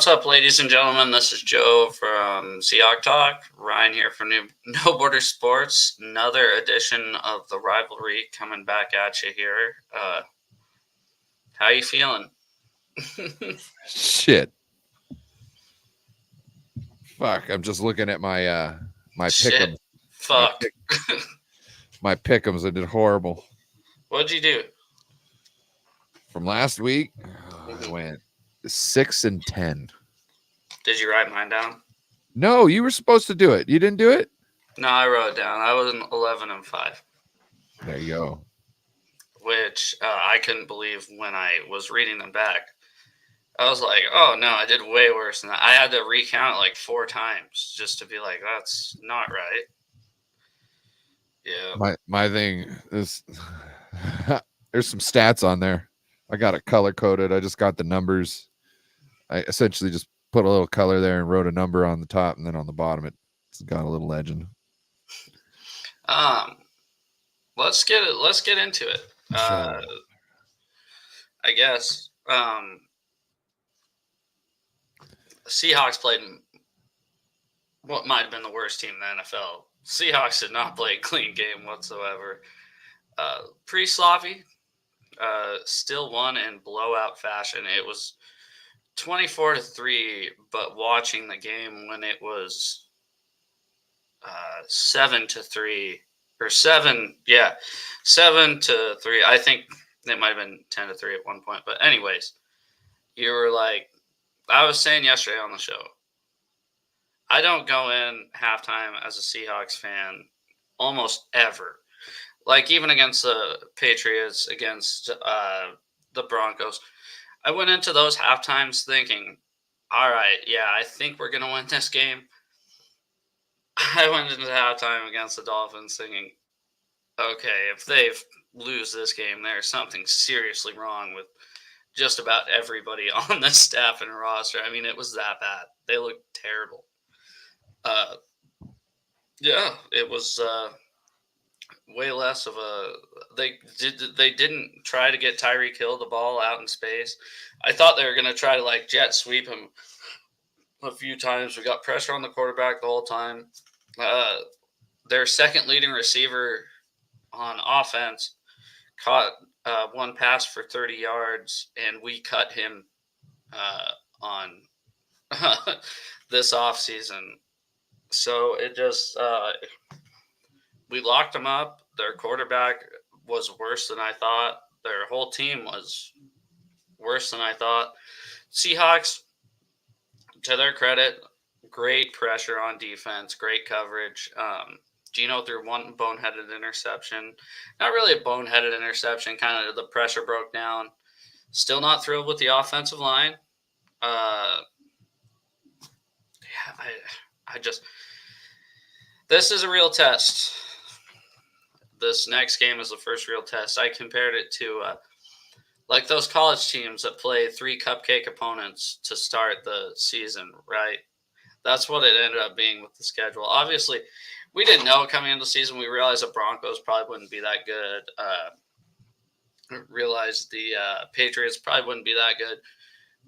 What's up, ladies and gentlemen? This is Joe from SeahawkTalk. Ryan here for No Border Sports. Another edition of the Rivalry coming back at you here. How you feeling? Shit. Fuck. I'm just looking at my my pick'em. Fuck. My pick'ems. I did horrible. What'd you do? From last week, I went 6-10. Did you write mine down? No, you were supposed to do it. You didn't do it? No, I wrote it down. I was in 11-5. There you go. Which I couldn't believe when I was reading them back. I was like, oh, no, I did way worse than that. I had to recount it like 4 times just to be like, that's not right. Yeah. My thing is there's some stats on there. I got it color coded. I just got the numbers. I essentially just put a little color there and wrote a number on the top, and then on the bottom it's got a little legend. Let's get into it. I guess Seahawks played what might have been the worst team in the NFL. Seahawks did not play a clean game whatsoever. Pretty sloppy. Still won in blowout fashion. It was 24-3, but watching the game when it was 7-3 or 7-3. I think it might have been 10-3 at one point. But anyways, you were like, I was saying yesterday on the show, I don't go in halftime as a Seahawks fan almost ever. Like even against the Patriots, against the Broncos, I went into those halftimes thinking, all right, yeah, I think we're going to win this game. I went into halftime against the Dolphins thinking, okay, if they lose this game, there's something seriously wrong with just about everybody on the staff and roster. I mean, it was that bad. They looked terrible. Yeah, it was way less of a. They didn't try to get Tyreek Hill the ball out in space. I thought they were going to try to like jet sweep him a few times. We got pressure on the quarterback the whole time. Their second leading receiver on offense caught one pass for 30 yards, and we cut him on this offseason. So it just we locked them up. Their quarterback was worse than I thought. Their whole team was worse than I thought. Seahawks, to their credit, great pressure on defense, great coverage. Gino threw one boneheaded interception. Not really a boneheaded interception. Kind of the pressure broke down. Still not thrilled with the offensive line. This is a real test. This next game is the first real test. I compared it to like those college teams that play 3 cupcake opponents to start the season, right? That's what it ended up being with the schedule. Obviously, we didn't know coming into the season. We realized the Broncos probably wouldn't be that good. Realized the Patriots probably wouldn't be that good.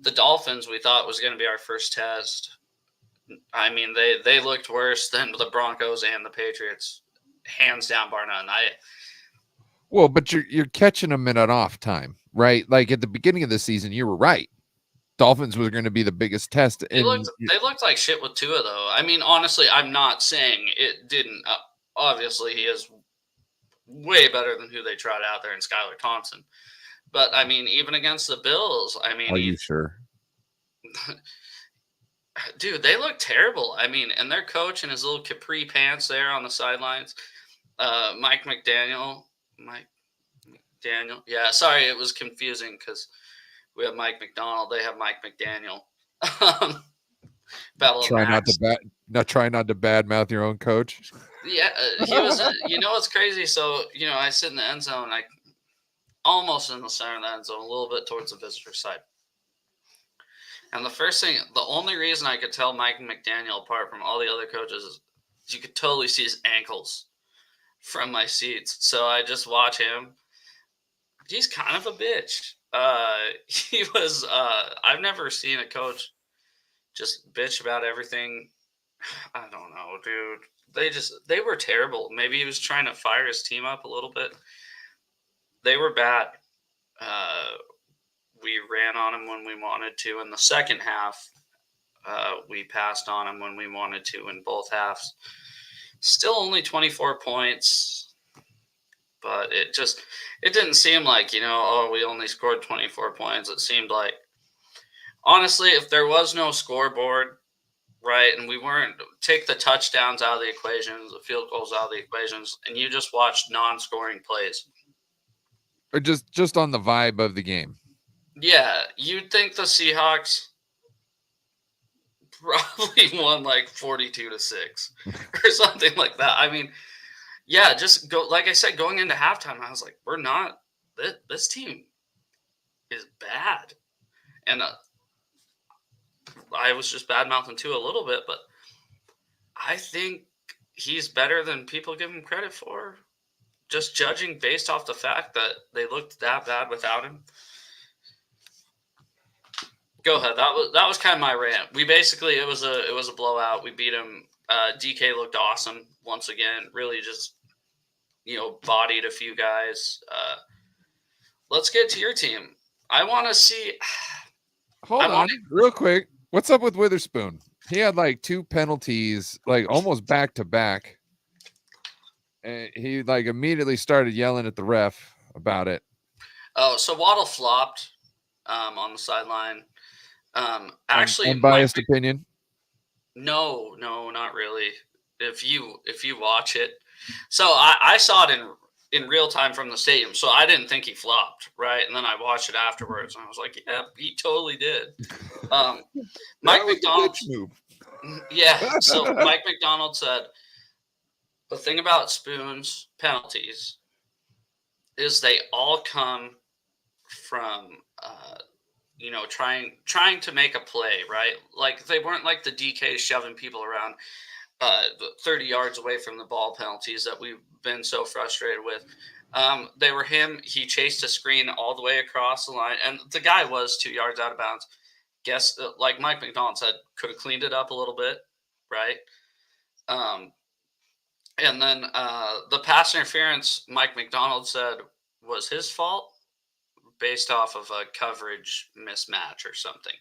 The Dolphins we thought was going to be our first test. I mean, they looked worse than the Broncos and the Patriots, hands down, bar none. Well, but you're catching them in an off time, right? Like at the beginning of the season, you were right. Dolphins was going to be the biggest test. They looked like shit with Tua, though. I mean, honestly, I'm not saying it didn't. Obviously, he is way better than who they tried out there in Skylar Thompson. But, I mean, even against the Bills, I mean... Are you sure? Dude, they look terrible. I mean, and their coach in his little capri pants there on the sidelines. Mike McDaniel. Yeah, sorry, it was confusing because we have Mike McDonald. They have Mike McDaniel. Try not to badmouth your own coach. Yeah, he was. You know what's crazy? So I sit in the end zone. I almost in the center of the end zone, a little bit towards the visitor side. And the only reason I could tell Mike McDaniel apart from all the other coaches is you could totally see his ankles from my seats. So I just watch him. He's kind of a bitch. He was. I've never seen a coach just bitch about everything. I don't know, dude. They were terrible. Maybe he was trying to fire his team up a little bit. They were bad. Uh, we ran on him when we wanted to. In the second half, we passed on him when we wanted to in both halves. Still only 24 points, but it didn't seem like, we only scored 24 points. It seemed like, honestly, if there was no scoreboard, right, and we weren't take the touchdowns out of the equations, the field goals out of the equations, and you just watched non-scoring plays. Or just on the vibe of the game. Yeah, you'd think the Seahawks probably won like 42-6 or something like that. I mean, yeah, just go. Like I said, going into halftime, I was like, we're not. This team is bad, and I was just bad mouthing too a little bit, but I think he's better than people give him credit for. Just judging based off the fact that they looked that bad without him. Go ahead. That was kind of my rant. We basically it was a blowout. We beat him. DK looked awesome once again. Really just bodied a few guys. Let's get to your team. I want to see. Hold on, real quick. What's up with Witherspoon? He had like 2 penalties, like almost back to back. And he like immediately started yelling at the ref about it. Oh, so Waddle flopped on the sideline. Actually, unbiased opinion. No, not really. If you watch it, so I saw it in real time from the stadium, so I didn't think he flopped, right? And then I watched it afterwards, and I was like, yeah, he totally did. Mike McDonald move. Yeah, so Mike McDonald said the thing about Spoon's penalties is they all come from trying to make a play, right? Like they weren't like the DK shoving people around 30 yards away from the ball penalties that we've been so frustrated with. They were him. He chased a screen all the way across the line, and the guy was 2 yards out of bounds. Guess, like Mike McDonald said, could have cleaned it up a little bit, right? And then the pass interference, Mike McDonald said, was his fault based off of a coverage mismatch or something.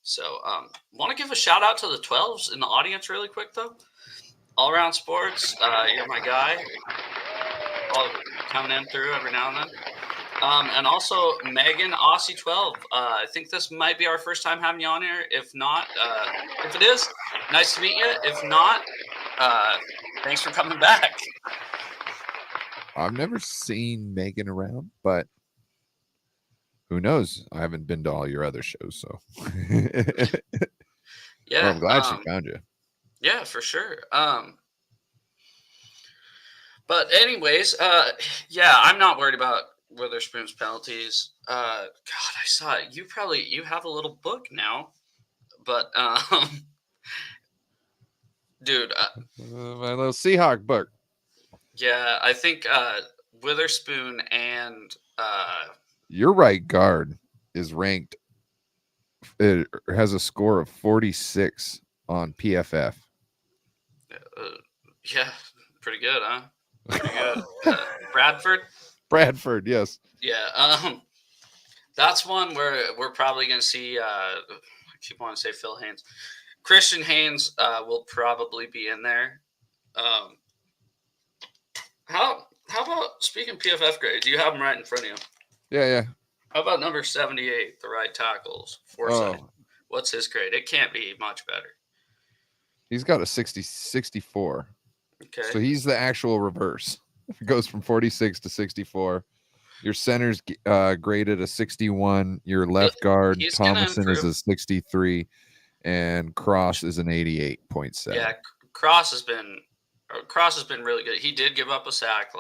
So want to give a shout out to the 12s in the audience really quick, though. All Around Sports, you're my guy. Coming in through every now and then. And also Megan, Aussie 12. I think this might be our first time having you on here. If not, if it is, nice to meet you. If not, thanks for coming back. I've never seen Megan around, but who knows? I haven't been to all your other shows, so yeah. Well, I'm glad she found you. Yeah, for sure. But anyways, yeah, I'm not worried about Witherspoon's penalties. God, I saw it. You have a little book now, but dude, my little Seahawk book. Yeah, I think Witherspoon and your right guard is ranked. It has a score of 46 on PFF. Yeah, pretty good, huh? Pretty good. Bradford, yes. Yeah, that's one where we're probably going to see. I keep wanting to say Phil Haynes, Christian Haynes will probably be in there. How about, speaking PFF grade? Do you have them right in front of you? Yeah. How about number 78, the right tackles? Forsyth. Oh. What's his grade? It can't be much better. He's got a 64. Okay. So he's the actual reverse. It goes from 46 to 64. Your center's graded a 61. Your left guard, Thomason, is a 63. And Cross is an 88.7. Yeah, Cross has been really good. He did give up a sack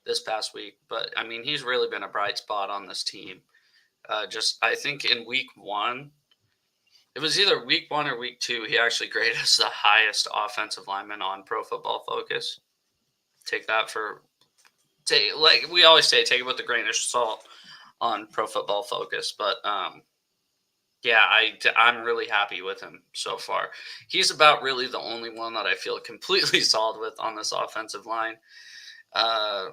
this past week, but I mean, he's really been a bright spot on this team. I think in week 1, it was either week 1 or week 2, he actually graded us the highest offensive lineman on Pro Football Focus. Like we always say, take it with a grain of salt on Pro Football Focus, but Yeah, I'm really happy with him so far. He's about really the only one that I feel completely solid with on this offensive line. Uh,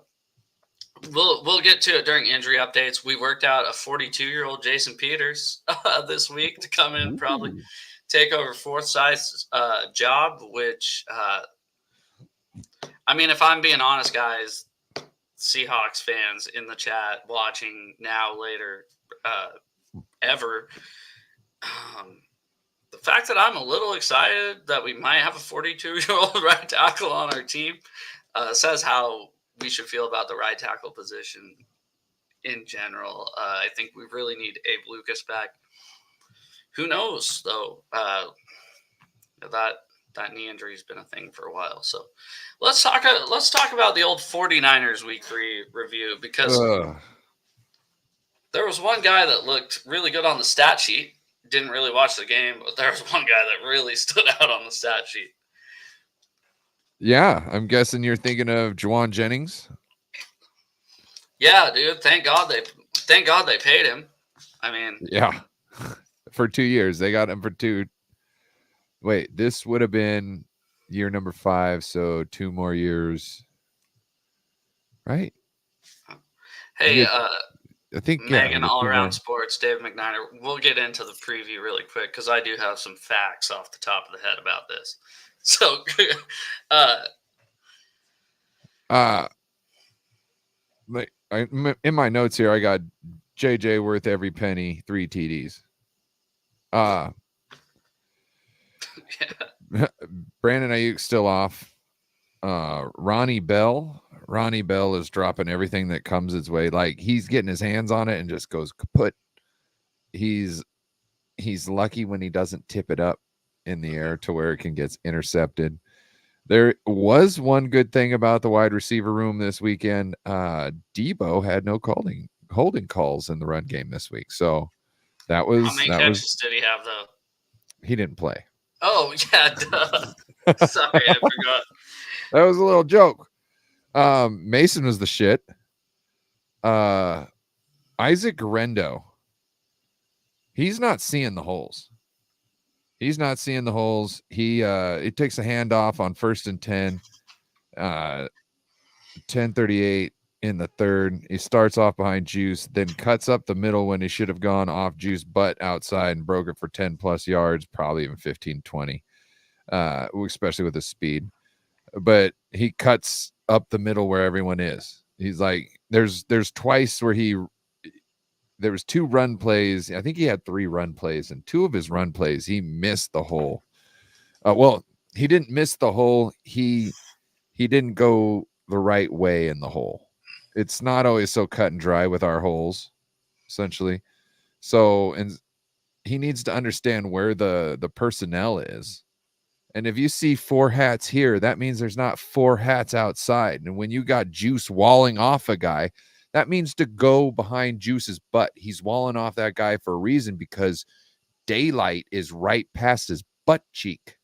we'll get to it during injury updates. We worked out a 42-year-old Jason Peters this week to come in, probably Ooh. take over fourth size job. Which I mean, if I'm being honest, guys, Seahawks fans in the chat watching now, later, ever. Um, the fact that I'm a little excited that we might have a 42-year-old right tackle on our team says how we should feel about the right tackle position in general. I think we really need Abe Lucas back. Who knows, though? That knee injury has been a thing for a while. So let's talk about the old 49ers week 3 review, because there was one guy that looked really good on the stat sheet. Didn't really watch the game, but there was one guy that really stood out on the stat sheet. Yeah, I'm guessing you're thinking of Juwan Jennings. Yeah, dude. Thank God they paid him. I mean, yeah, for 2 years they got him for 2. Wait, this would have been year number 5, so 2 more years, right? hey, I think Megan, All Around Sports, Dave McNiner. We'll get into the preview really quick because I do have some facts off the top of the head about this. So, in my notes here, I got JJ worth every penny, 3 TDs. Brandon Ayuk still off. Ronnie Bell is dropping everything that comes his way. Like, he's getting his hands on it and just goes kaput. He's lucky when he doesn't tip it up in the air to where it can get intercepted. There was one good thing about the wide receiver room this weekend. Debo had no holding calls in the run game this week. So that was how many catches did he have, though? He didn't play. Oh, yeah, duh. Sorry, I forgot. That was a little joke. Mason was the shit. Isaac Rendo. He's not seeing the holes. He it takes a handoff on 1st and 10. 10:38 in the third. He starts off behind Juice, then cuts up the middle when he should have gone off Juice, but outside, and broke it for 10 plus yards, probably even 15, 20, especially with his speed. But he cuts up the middle where everyone is. He's like, there's twice where there was 2 run plays. I think he had 3 run plays, and 2 of his run plays, he missed the hole. Well, he didn't miss the hole. He didn't go the right way in the hole. It's not always so cut and dry with our holes, essentially. So, and he needs to understand where the personnel is. And if you see 4 hats here, that means there's not 4 hats outside. And when you got Juice walling off a guy, that means to go behind Juice's butt. He's walling off that guy for a reason, because daylight is right past his butt cheek.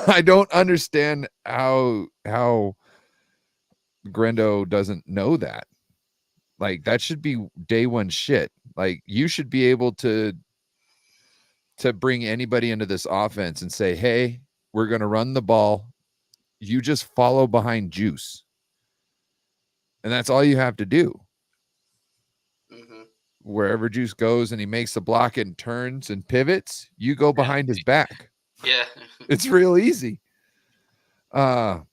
I don't understand how Grendo doesn't know that. Like, that should be day one shit. Like, you should be able to bring anybody into this offense and say, hey, we're going to run the ball. You just follow behind Juice. And that's all you have to do. Mm-hmm. Wherever Juice goes and he makes the block and turns and pivots, you go behind his back. Yeah. It's real easy. Fred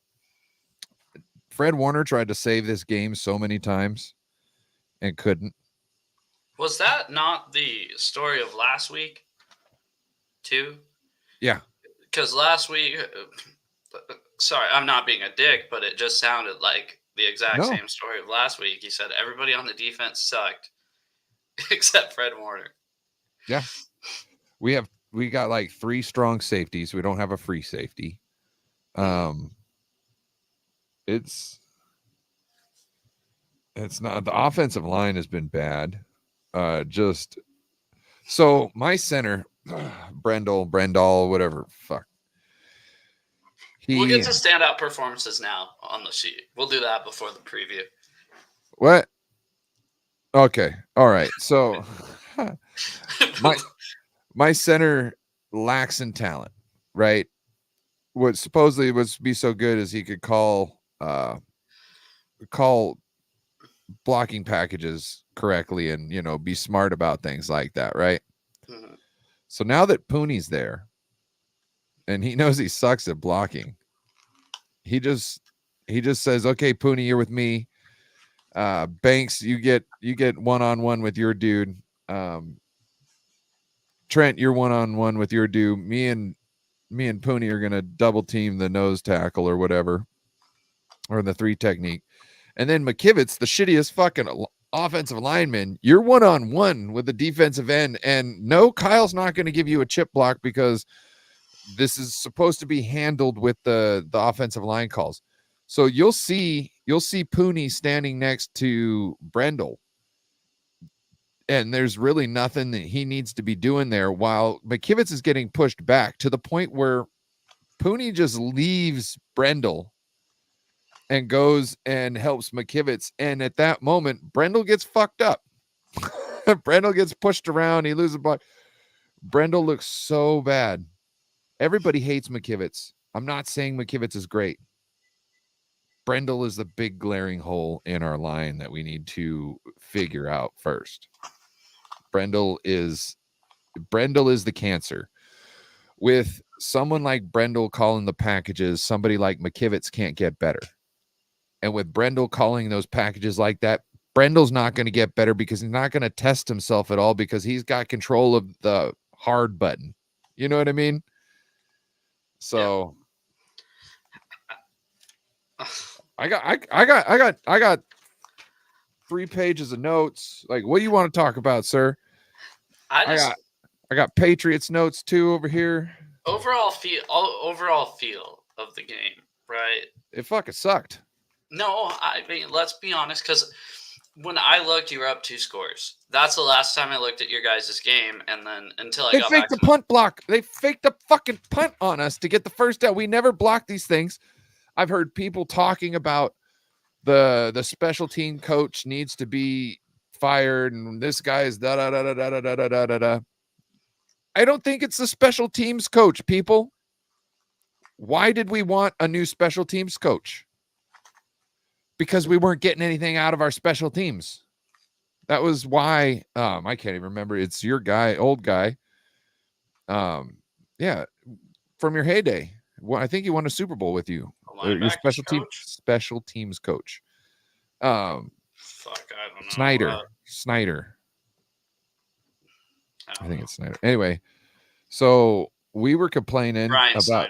Warner tried to save this game so many times and couldn't. Was that not the story of last week, too? Yeah. Because last week, sorry, I'm not being a dick, but it just sounded like the exact same story of last week. He said everybody on the defense sucked except Fred Warner. Yeah. We got like 3 strong safeties. We don't have a free safety. It's not, the offensive line has been bad. Just so my center, Brendel, whatever. Fuck. We'll get to standout performances now on the sheet. We'll do that before the preview. What? Okay. All right. So My center lacks in talent, right? What supposedly was be so good is he could call blocking packages correctly and be smart about things like that, right? Mhm. So now that Pooney's there and he knows he sucks at blocking, he just says, okay, Pooney, you're with me. Banks, you get one-on-one with your dude. Trent, you're one-on-one with your dude. Me and Pooney are gonna double team the nose tackle or whatever, or the 3 technique. And then McKivitz, the shittiest fucking offensive lineman, you're one-on-one with the defensive end. And no, Kyle's not going to give you a chip block because this is supposed to be handled with the offensive line calls. So you'll see Pooney standing next to Brendel. And there's really nothing that he needs to be doing there while McKivitz is getting pushed back to the point where Pooney just leaves Brendel and goes and helps McKivitz. And at that moment, Brendel gets fucked up. Brendel gets pushed around. He loses a block. Brendel looks so bad. Everybody hates McKivitz. I'm not saying McKivitz is great. Brendel is the big glaring hole in our line that we need to figure out first. Brendel is the cancer. With someone like Brendel calling the packages, somebody like McKivitz can't get better. And with Brendel calling those packages like that, Brendel's not going to get better because he's not going to test himself at all because he's got control of the hard button. You know what I mean? So yeah. I got 3 pages of notes. Like, what do you want to talk about, sir? I got Patriots notes too over here. Overall feel of the game, right? It fucking sucked. No, I mean, let's be honest, because when I looked, you were up 2 scores. That's the last time I looked at your guys' game, and then until I got back They faked the punt block. They faked a fucking punt on us to get the first down. We never blocked these things. I've heard people talking about the special team coach needs to be fired, and this guy is da da da da da da da da da. I don't think it's the special teams coach, people. Why did we want a new special teams coach? Because we weren't getting anything out of our special teams. That was why. I can't even remember. It's your guy, old guy. Yeah, from your heyday. Well, I think he won a Super Bowl with you. Your special teams coach. Fuck, I don't know. Snyder. I think it's Snyder. Anyway, so we were complaining about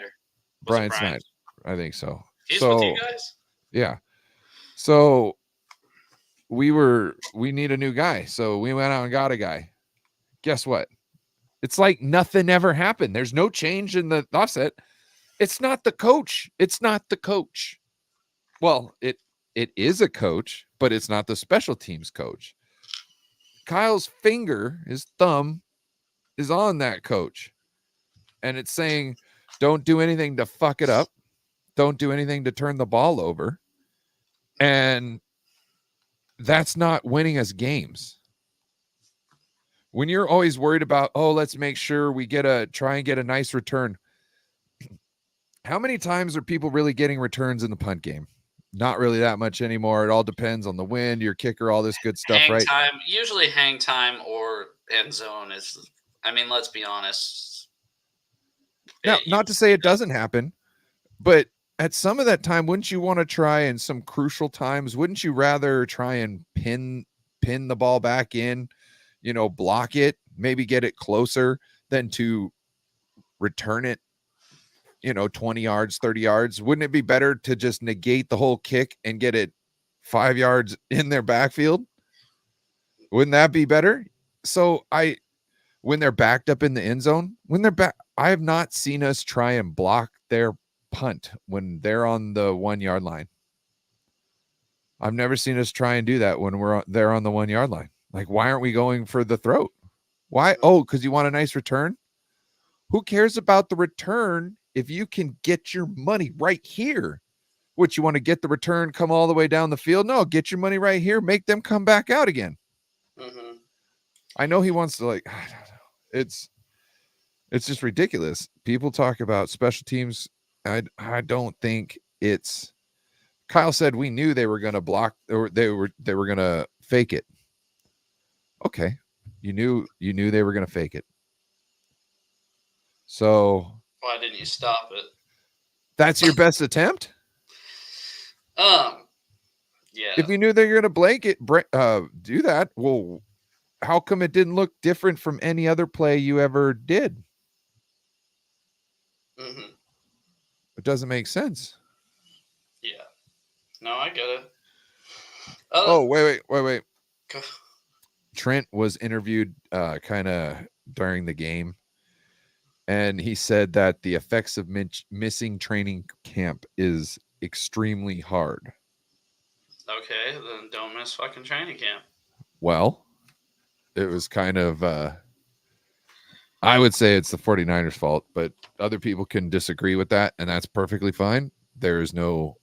Brian Snyder. I think so. He's with you guys? Yeah. So we need a new guy. So we went out and got a guy. Guess what? It's like nothing ever happened. There's no change in the offset. It's not the coach. Well, it is a coach, but it's not the special teams coach. Kyle's finger, his thumb, is on that coach. And it's saying, don't do anything to fuck it up. Don't do anything to turn the ball over. And that's not winning us games. When you're always worried about, let's make sure we try and get a nice return. How many times are people really getting returns in the punt game? Not really that much anymore. It all depends on the wind, your kicker, all this good stuff, right? Usually hang time or end zone is, let's be honest. Now, not to say it doesn't happen, but at some of that time, wouldn't you want to try in some crucial times? Wouldn't you rather try and pin the ball back in, block it, maybe get it closer than to return it, 20 yards, 30 yards? Wouldn't it be better to just negate the whole kick and get it 5 yards in their backfield? Wouldn't that be better? So when they're backed up in the end zone, I have not seen us try and block their punt when they're on the 1 yard line. I've never seen us try and do that when they're on the 1 yard line. Like, why aren't we going for the throat? Why? Because you want a nice return? Who cares about the return if you can get your money right here? What, you want to get the return, come all the way down the field? No, get your money right here. Make them come back out again. Mm-hmm. I know he wants to, like, I don't know. It's just ridiculous. People talk about special teams. I don't think it's. Kyle said we knew they were going to block, or they were going to fake it. Okay, you knew they were going to fake it. So Why didn't you stop it? that's your best attempt. Yeah. If you knew they were going to do that, well, how come it didn't look different from any other play you ever did? Mm-hmm. It doesn't make sense. Yeah. No, I get it. Oh, wait. Trent was interviewed kind of during the game, and he said that the effects of missing training camp is extremely hard. Okay, then don't miss fucking training camp. Well, it was kind of I would say it's the 49ers' fault, but other people can disagree with that, and that's perfectly fine. There is no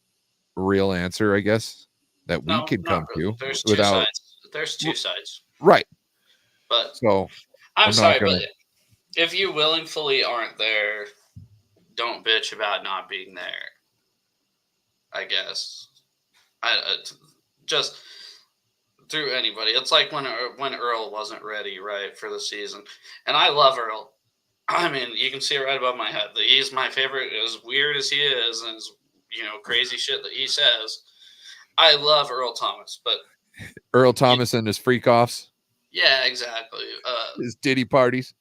real answer, I guess, that we can come really. to There's two without sides. There's two sides. right. But So I'm not sorry, gonna. but if you willingly aren't there, don't bitch about not being there. I guess. Just through anybody. It's like when Earl wasn't ready, right, for the season. And I love Earl. I mean, you can see it right above my head. He's my favorite, as weird as he is, and as crazy shit that he says. I love Earl Thomas, but Earl Thomas and his freak offs. Yeah, exactly. His ditty parties.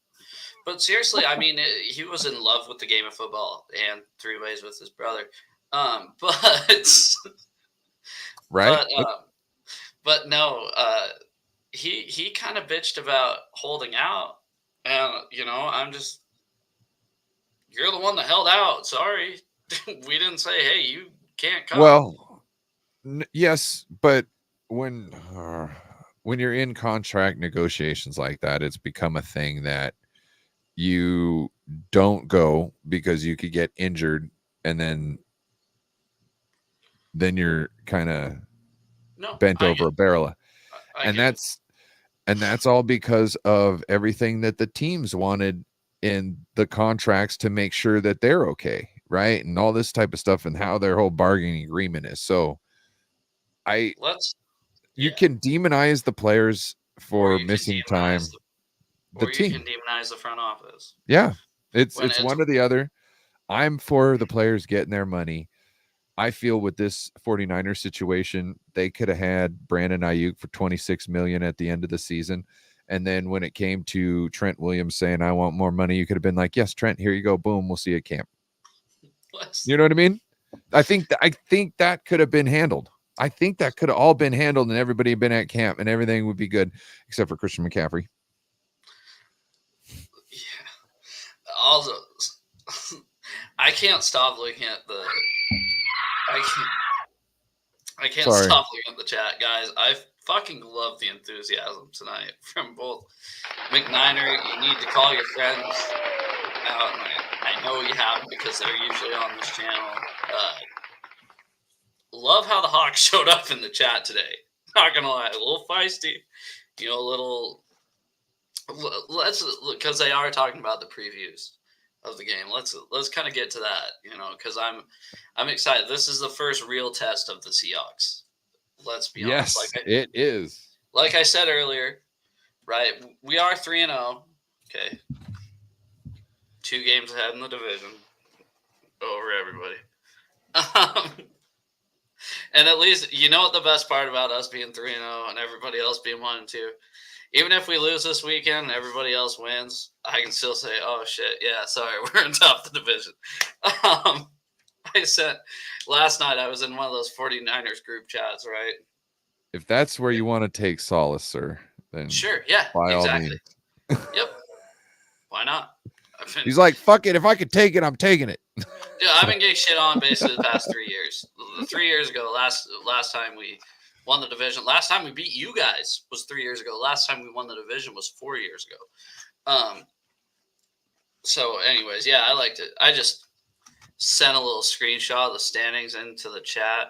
But seriously, I mean, he was in love with the game of football and 3 ways with his brother. But right. But no, he kind of bitched about holding out, and I'm just, you're the one that held out. Sorry, we didn't say, hey, you can't come. Well, yes, but when you're in contract negotiations like that, it's become a thing that you don't go because you could get injured, and then you're kind of bent over a barrel. And that's all because of everything that the teams wanted in the contracts to make sure that they're okay, right? And all this type of stuff, and how their whole bargaining agreement is. So you can demonize the players for missing time. You can demonize the front office. Yeah. It's one or the other. I'm for the players getting their money. I feel with this 49ers situation, they could have had Brandon Ayuk for $26 million at the end of the season. And then when it came to Trent Williams saying, I want more money, you could have been like, yes, Trent, here you go. Boom. We'll see you at camp. You know what I mean? I think that could have been handled. I think that could have all been handled, and everybody had been at camp, and everything would be good, except for Christian McCaffrey. Yeah. Also, I can't stop looking at the. I can't stop looking at the chat, guys. I fucking love the enthusiasm tonight from both McNiner. You need to call your friends out. I know you have, because they're usually on this channel. Love how the Hawks showed up in the chat today. Not gonna lie, a little feisty. A little. Because they are talking about the previews of the game. Let's kind of get to that, because I'm excited. This is the first real test of the Seahawks. Let's be honest. Yes, it is. Like I said earlier, right? We are 3-0. Okay, 2 games ahead in the division over everybody. And at least what the best part about us being 3-0 and everybody else being 1-2. Even if we lose this weekend and everybody else wins, I can still say, oh, shit, yeah, sorry, we're in top of the division. I said last night I was in one of those 49ers group chats, right? If that's where you want to take solace, sir, then sure, yeah, exactly. Yep. Why not? He's like, fuck it. If I could take it, I'm taking it. Yeah, I've been getting shit on basically the past 3 years. 3 years ago, last time we won the division. Last time we beat you guys was 3 years ago. Last time we won the division was 4 years ago. So anyways, yeah, I liked it. I just sent a little screenshot of the standings into the chat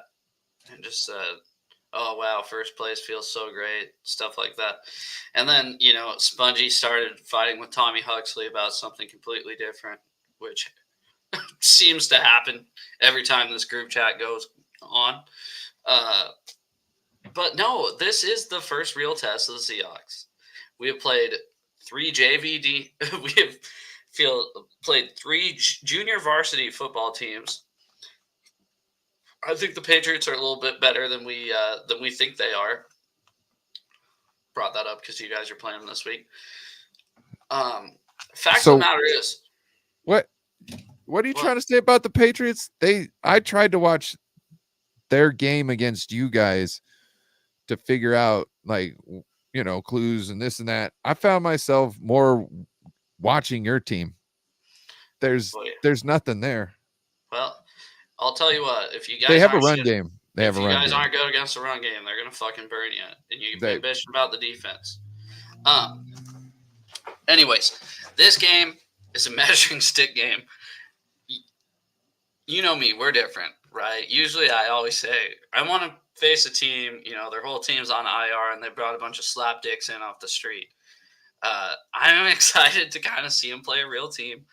and just said, oh wow, first place feels so great, stuff like that. And then, Spongy started fighting with Tommy Huxley about something completely different, which seems to happen every time this group chat goes on. Uh, but no, this is the first real test of the Seahawks. We have played three JVD. We have played three junior varsity football teams. I think the Patriots are a little bit better than we think they are. Brought that up because you guys are playing them this week. Fact of the matter is, what are you trying to say about the Patriots? I tried to watch their game against you guys to figure out clues and this and that. I found myself more watching your team. There's nothing there. Well, I'll tell you what. If you guys they have a run game, if you guys aren't good against the run game, they're gonna fucking burn you. And you can bitch about the defense. Anyways, this game is a measuring stick game. You know me, we're different, right? Usually, I always say I want to face a team. Their whole team's on IR, and they brought a bunch of slapdicks in off the street. I'm excited to kind of see them play a real team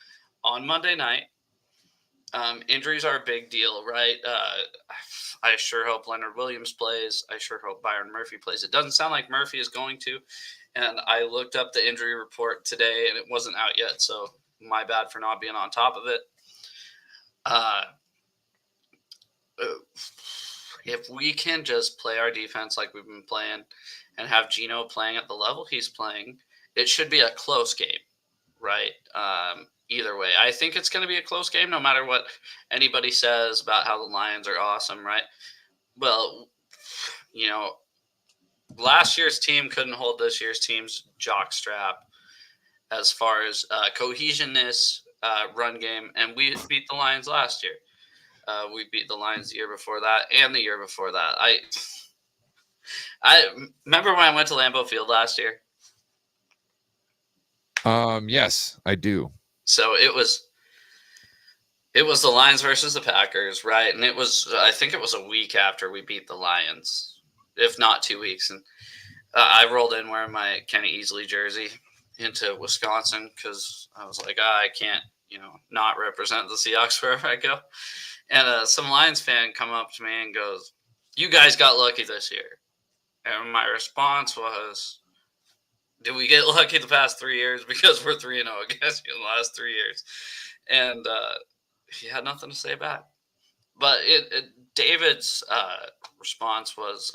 on Monday night. Injuries are a big deal, right? I sure hope Leonard Williams plays. I sure hope Byron Murphy plays. It doesn't sound like Murphy is going to. And I looked up the injury report today, and it wasn't out yet. So my bad for not being on top of it. If we can just play our defense like we've been playing and have Gino playing at the level he's playing, it should be a close game, right? Either way, I think it's going to be a close game no matter what anybody says about how the Lions are awesome, right? Well, last year's team couldn't hold this year's team's jockstrap as far as cohesionness, run game, and we beat the Lions last year. We beat the Lions the year before that and the year before that. I remember when I went to Lambeau Field last year. Yes, I do. So it was the Lions versus the Packers, right? And I think it was a week after we beat the Lions, if not 2 weeks. And I rolled in wearing my Kenny Easley jersey into Wisconsin because I was like, I can't, not represent the Seahawks wherever I go. And some Lions fan come up to me and goes, "You guys got lucky this year." And my response was, did we get lucky the past 3 years? Because we're 3-0 against you in the last 3 years. And he had nothing to say back. But David's response was,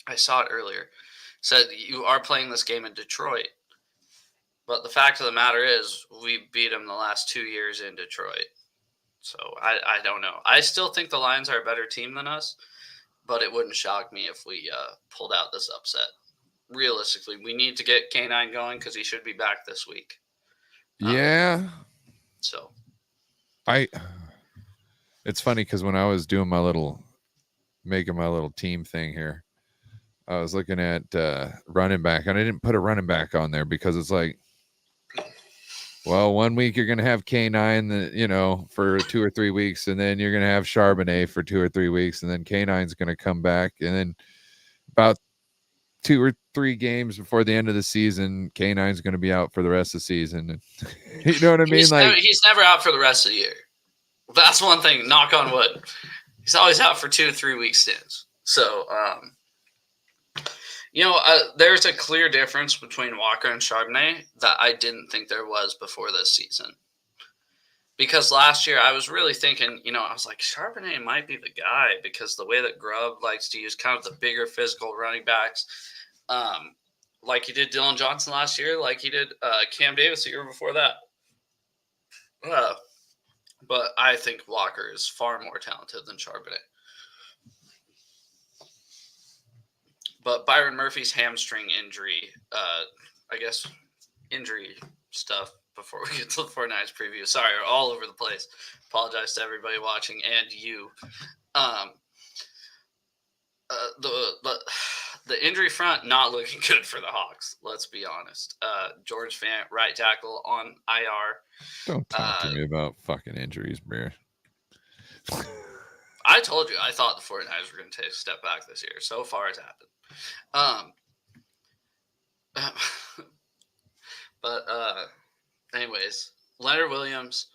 I saw it earlier, said, you are playing this game in Detroit. But the fact of the matter is, we beat them the last 2 years in Detroit. So I don't know. I still think the Lions are a better team than us, but it wouldn't shock me if we pulled out this upset. Realistically, we need to get K9 going because he should be back this week. Yeah. So it's funny because when I was doing making my little team thing here, I was looking at running back, and I didn't put a running back on there because it's like, well, 1 week you're going to have K9, for 2 or 3 weeks, and then you're going to have Charbonnet for 2 or 3 weeks, and then K9's going to come back, and then about 2 or 3 games before the end of the season, K9's going to be out for the rest of the season. You know what I mean? He's never out for the rest of the year. That's one thing. Knock on wood. He's always out for 2 to 3 week stints. So, there's a clear difference between Walker and Charbonnet that I didn't think there was before this season. Because last year I was really thinking, I was like, Charbonnet might be the guy because the way that Grubb likes to use kind of the bigger physical running backs, like he did Dylan Johnson last year, like he did Cam Davis the year before that. But I think Walker is far more talented than Charbonnet. But Byron Murphy's hamstring injury, injury stuff before we get to the 49ers preview. Sorry, we're all over the place. Apologize to everybody watching and you. The injury front not looking good for the Hawks. Let's be honest. George Fant, right tackle on IR. Don't talk to me about fucking injuries, bro. I told you I thought the 49ers were going to take a step back this year. So far, it's happened. But anyways, Leonard Williams,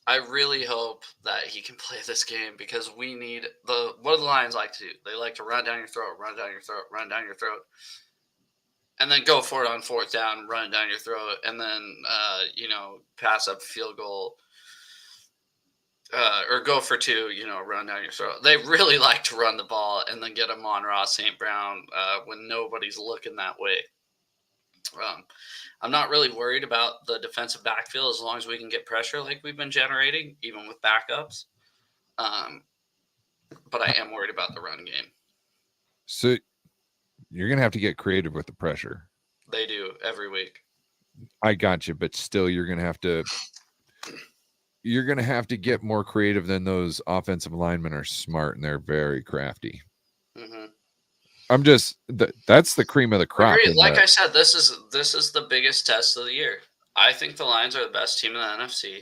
I really hope that he can play this game because we need what do the Lions like to do? They like to run down your throat, run down your throat, run down your throat, and then go for it on fourth down, run it down your throat, and then pass up field goal. Or go for two, run down your throat. They really like to run the ball and then get Amon-Ra St. Brown when nobody's looking that way. I'm not really worried about the defensive backfield as long as we can get pressure like we've been generating, even with backups. But I am worried about the run game. So you're going to have to get creative with the pressure. They do every week. I got you, but still you're going to have to get more creative than those offensive linemen are smart and they're very crafty. Mm-hmm. I'm just that's the cream of the crop. Like I said, this is the biggest test of the year. I think the Lions are the best team in the NFC.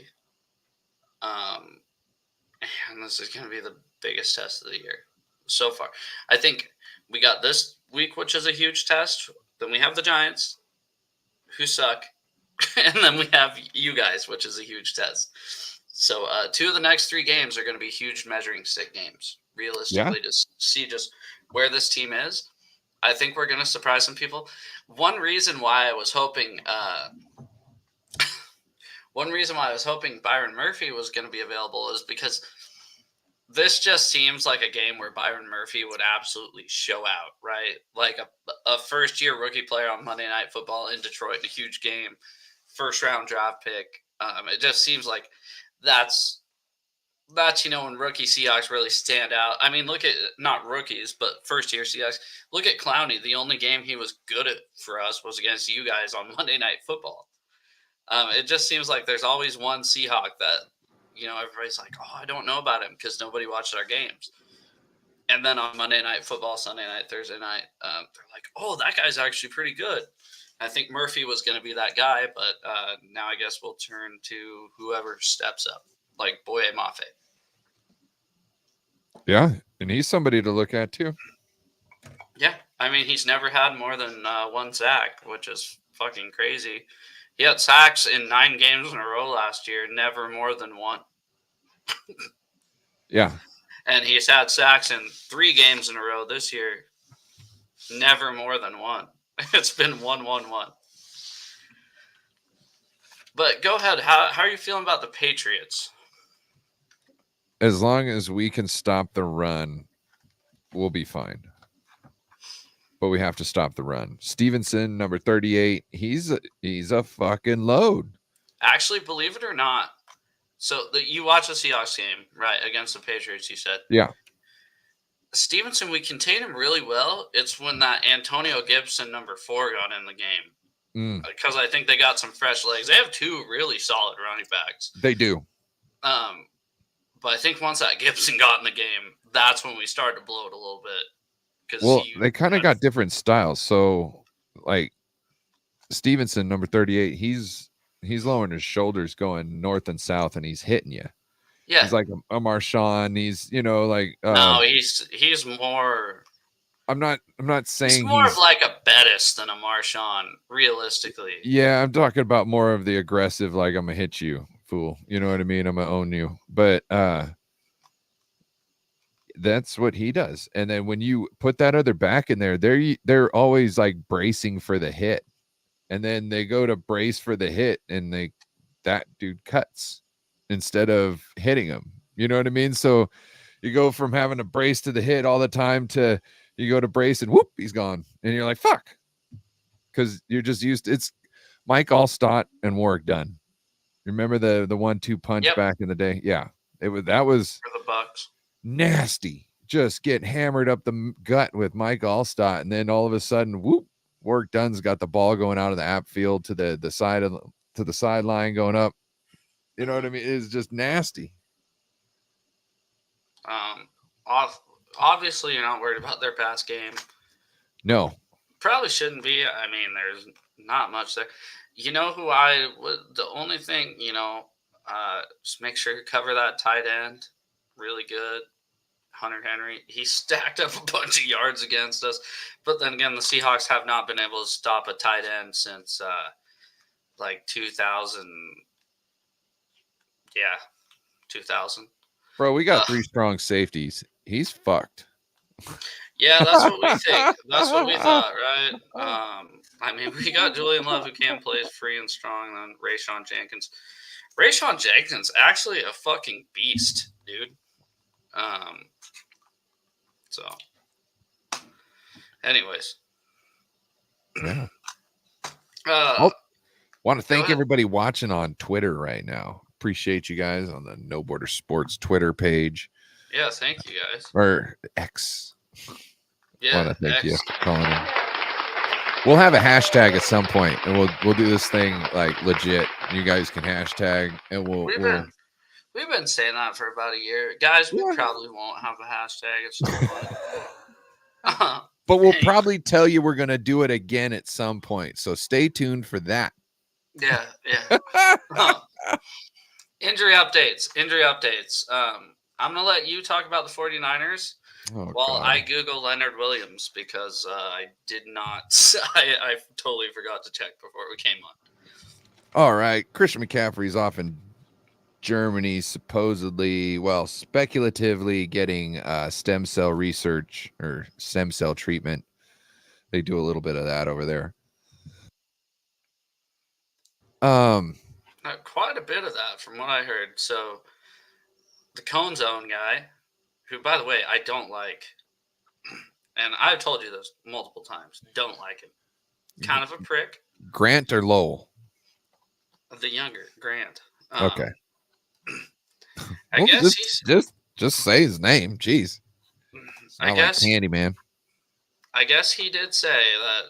And this is going to be the biggest test of the year so far. I think we got this week, which is a huge test. Then we have the Giants, who suck. And then we have you guys, which is a huge test. So 2 of the next 3 games are going to be huge measuring stick games. Realistically, to see just where this team is. I think we're going to surprise some people. One reason why I was hoping Byron Murphy was going to be available is because this just seems like a game where Byron Murphy would absolutely show out, right? Like a first-year rookie player on Monday Night Football in Detroit in a huge game, first-round draft pick. It just seems like that's when rookie Seahawks really stand out. I mean, look at not rookies, but first-year Seahawks. Look at Clowney. The only game he was good at for us was against you guys on Monday Night Football. It just seems like there's always one Seahawk that, everybody's like, oh, I don't know about him because nobody watched our games. And then on Monday Night Football, Sunday night, Thursday night, they're like, oh, that guy's actually pretty good. I think Murphy was going to be that guy, but now I guess we'll turn to whoever steps up, like Boye Mafe. Yeah, and he's somebody to look at too. Yeah, I mean, he's never had more than 1 sack, which is fucking crazy. He had sacks in 9 games in a row last year, never more than 1. Yeah. And he's had sacks in 3 games in a row this year, never more than 1. It's been 1-1-1. But go ahead. How are you feeling about the Patriots? As long as we can stop the run, we'll be fine. But we have to stop the run. Stevenson, number 38, he's a fucking load. Actually, believe it or not, so you watch the Seahawks game, right, against the Patriots, you said. Yeah. Stevenson, we contain him really well. It's when that Antonio Gibson, number 4, got in the game. Because I think they got some fresh legs. They have 2 really solid running backs. They do. But I think once that Gibson got in the game, that's when we started to blow it a little bit. Well, they kind of got different styles. So, like, Stevenson, number 38, he's lowering his shoulders going north and south, and he's hitting you. Yeah. He's like a Marshawn. He's, no, he's more... I'm not saying he's more of like a Bettis than a Marshawn, realistically. Yeah, I'm talking about more of the aggressive, like, I'm going to hit you, fool. You know what I mean? I'm going to own you. But, that's what he does. And then when you put that other back in there, they're always like bracing for the hit. And then they go to brace for the hit and that dude cuts instead of hitting him. You know what I mean? So you go from having to brace to the hit all the time to you go to brace and whoop, he's gone. And you're like, fuck. Because you're just used to, it's Mike Allstott and Warwick Dunn. Remember the 1-2 punch back in the day? Yeah. That was for the Bucks. Nasty, just get hammered up the gut with Mike Allstott, and then all of a sudden, whoop! Warwick Dunn's got the ball going out of the app field to the sideline going up. You know what I mean? It's just nasty. Obviously, you're not worried about their pass game. No, probably shouldn't be. I mean, there's not much there. You know who I would? The only thing, just make sure you cover that tight end really good. Hunter Henry. He stacked up a bunch of yards against us. But then again, the Seahawks have not been able to stop a tight end since like 2000. Yeah, 2000. Bro, we got 3 strong safeties. He's fucked. Yeah, that's what we think. That's what we thought, right? I mean, we got Julian Love who can play free and strong, and then Rayshon Jenkins. Rayshon Jenkins, actually a fucking beast, dude. So, anyways. Yeah. Uh, Want to thank ahead. everybody watching on Twitter right now. Appreciate you guys on the No Border Sports Twitter page Yeah, thank you guys. or X. Yeah, Want to thank you X. for calling in. We'll have a hashtag at some point, and we'll do this thing like legit. You guys can hashtag, and We've been saying that for about a year, guys. We Yeah. probably won't have a hashtag at some point. But we'll probably tell you we're gonna do it again at some point. So stay tuned for that. Yeah. Injury updates. I'm gonna let you talk about the 49ers. Oh, Well, God. I Google Leonard Williams because I did not. I totally forgot to check before we came on. All right, Christian McCaffrey's off in Germany, supposedly, speculatively getting stem cell research or stem cell treatment. They do a little bit of that over there. Quite a bit of that from what I heard. So the Cone Zone guy, who, by the way, I don't like, and I've told you this multiple times, don't like him. Kind of a prick. Grant or Lowell? The younger Grant. Okay. I guess he's just say his name. Jeez. I guess like Candyman. I guess he did say that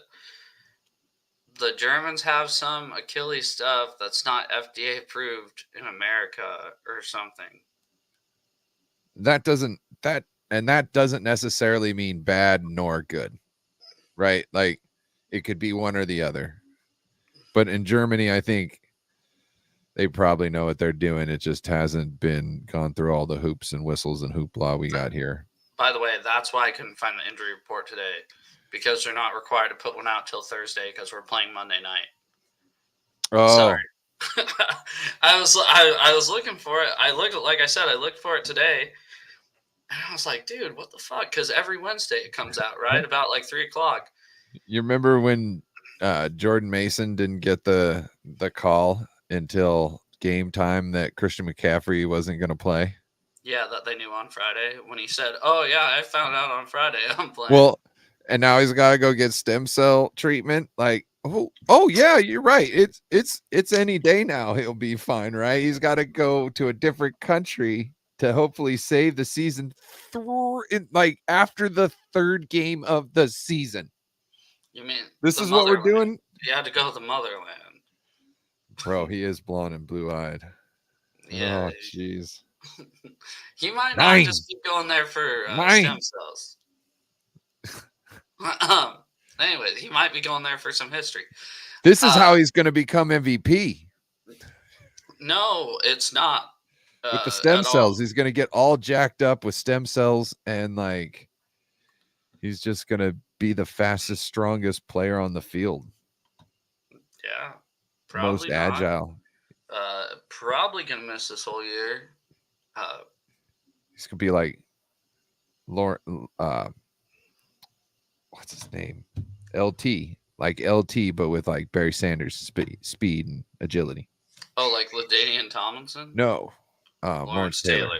the Germans have some Achilles stuff that's not FDA approved in America or something. That doesn't necessarily mean bad nor good, right? Like it could be one or the other. But in Germany, I think they probably know what they're doing. It just hasn't been gone through all the hoops and whistles and hoopla we got here. By the way, that's why I couldn't find the injury report today, because they're not required to put one out till Thursday because we're playing Monday night. Oh, sorry. I was looking for it. I looked for it today, and I was like, dude, what the fuck? Because every Wednesday it comes out, right? About like 3:00. You remember when Jordan Mason didn't get the call until game time that Christian McCaffrey wasn't going to play? Yeah, that they knew on Friday when he said, "Oh yeah, I found out on Friday I'm playing." Well, and now he's got to go get stem cell treatment. Like, oh yeah, you're right. It's any day now. He'll be fine, right? He's got to go to a different country to hopefully save the season like after the 3rd game of the season. You mean this is what we're doing? You had to go to the motherland. Bro, he is blonde and blue-eyed. Yeah. Oh, jeez. He might not just keep going there for stem cells. Anyway, he might be going there for some history. This is how he's going to become MVP. No, it's not. With the stem cells, he's going to get all jacked up with stem cells, and like he's just going to be the fastest, strongest player on the field. Yeah, probably most agile. Probably gonna miss this whole year. He's gonna be like Lauren. What's his name? LT, like LT, but with like Barry Sanders speed and agility. Oh, like LaDainian Tomlinson? No, Lawrence Taylor.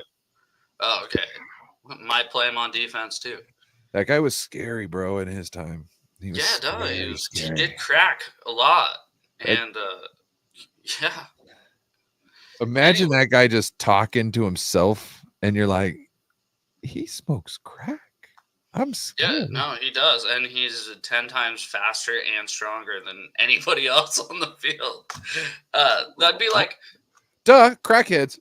Oh, okay. Might play him on defense too. That guy was scary, bro. In his time, he did crack a lot, and yeah. Imagine that guy just talking to himself, and you're like, he smokes crack. I'm scared. Yeah, no, he does, and he's 10 times faster and stronger than anybody else on the field. That'd be like, crackheads.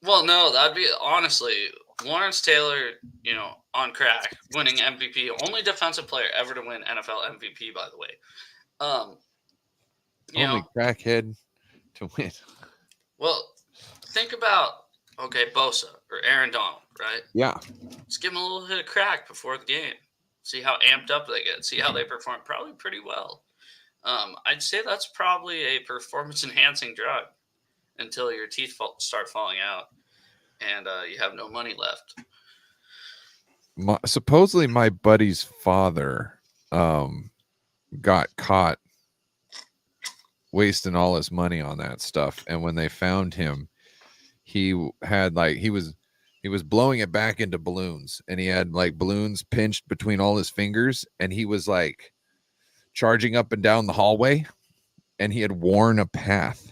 Well, no, that'd be honestly Lawrence Taylor, on crack, winning MVP, only defensive player ever to win NFL MVP, by the way. Only crackhead to win. Well, think about Okay, Bosa or Aaron Donald, right? Yeah. Let's give them a little hit of crack before the game. See how amped up they get. See how they perform. Probably pretty well. I'd say that's probably a performance-enhancing drug until your teeth start falling out and you have no money left. Supposedly, my buddy's father got caught wasting all his money on that stuff, and when they found him, he had like he was blowing it back into balloons, and he had like balloons pinched between all his fingers, and he was like charging up and down the hallway, and he had worn a path